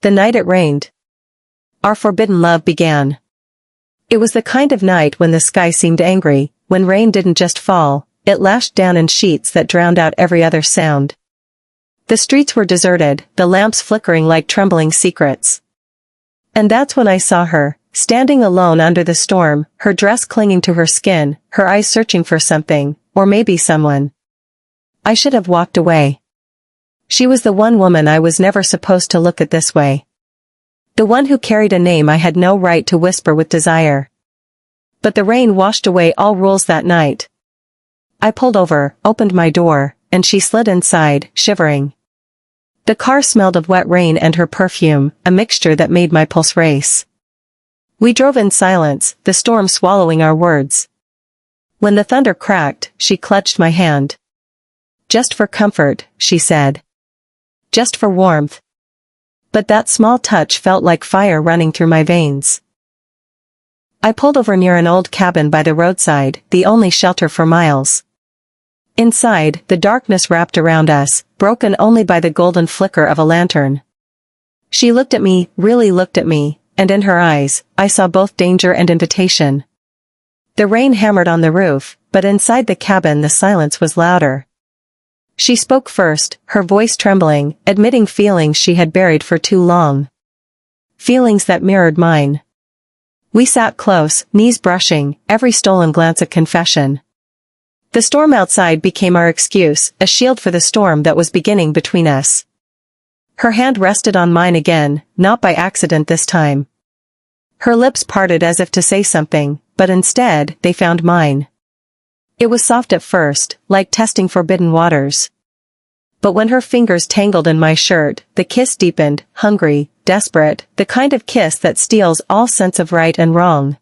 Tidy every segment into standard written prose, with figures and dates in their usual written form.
The night it rained, our forbidden love began. It was the kind of night when the sky seemed angry, when rain didn't just fall, it lashed down in sheets that drowned out every other sound. The streets were deserted, the lamps flickering like trembling secrets. And that's when I saw her, standing alone under the storm, her dress clinging to her skin, her eyes searching for something, or maybe someone. I should have walked away. She was the one woman I was never supposed to look at this way. The one who carried a name I had no right to whisper with desire. But the rain washed away all rules that night. I pulled over, opened my door, and she slid inside, shivering. The car smelled of wet rain and her perfume, a mixture that made my pulse race. We drove in silence, the storm swallowing our words. When the thunder cracked, she clutched my hand. "Just for comfort," she said. "Just for warmth." But that small touch felt like fire running through my veins. I pulled over near an old cabin by the roadside, the only shelter for miles. Inside, the darkness wrapped around us, broken only by the golden flicker of a lantern. She looked at me, really looked at me, and in her eyes, I saw both danger and invitation. The rain hammered on the roof, but inside the cabin the silence was louder. She spoke first, her voice trembling, admitting feelings she had buried for too long. Feelings that mirrored mine. We sat close, knees brushing, every stolen glance a confession. The storm outside became our excuse, a shield for the storm that was beginning between us. Her hand rested on mine again, not by accident this time. Her lips parted as if to say something, but instead, they found mine. It was soft at first, like testing forbidden waters. But when her fingers tangled in my shirt, the kiss deepened, hungry, desperate, the kind of kiss that steals all sense of right and wrong.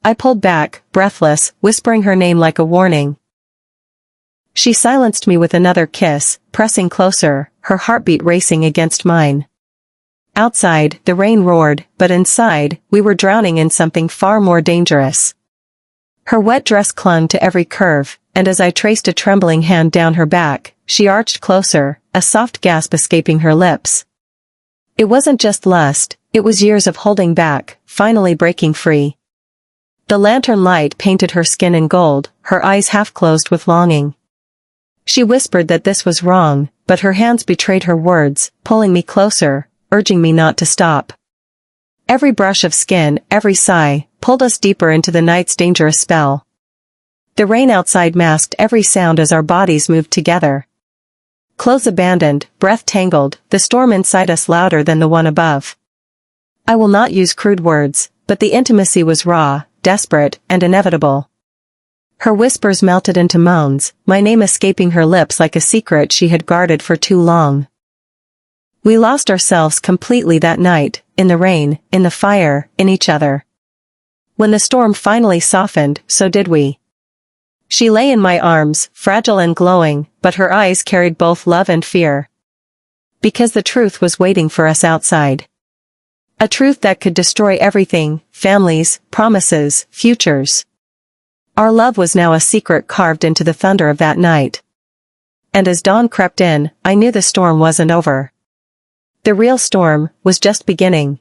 I pulled back, breathless, whispering her name like a warning. She silenced me with another kiss, pressing closer, her heartbeat racing against mine. Outside, the rain roared, but inside, we were drowning in something far more dangerous. Her wet dress clung to every curve, and as I traced a trembling hand down her back, she arched closer, a soft gasp escaping her lips. It wasn't just lust, it was years of holding back, finally breaking free. The lantern light painted her skin in gold, her eyes half closed with longing. She whispered that this was wrong, but her hands betrayed her words, pulling me closer, urging me not to stop. Every brush of skin, every sigh, pulled us deeper into the night's dangerous spell. The rain outside masked every sound as our bodies moved together. Clothes abandoned, breath tangled, the storm inside us louder than the one above. I will not use crude words, but the intimacy was raw, desperate, and inevitable. Her whispers melted into moans, my name escaping her lips like a secret she had guarded for too long. We lost ourselves completely that night, in the rain, in the fire, in each other. When the storm finally softened, so did we. She lay in my arms, fragile and glowing, but her eyes carried both love and fear. Because the truth was waiting for us outside. A truth that could destroy everything, families, promises, futures. Our love was now a secret carved into the thunder of that night. And as dawn crept in, I knew the storm wasn't over. The real storm was just beginning.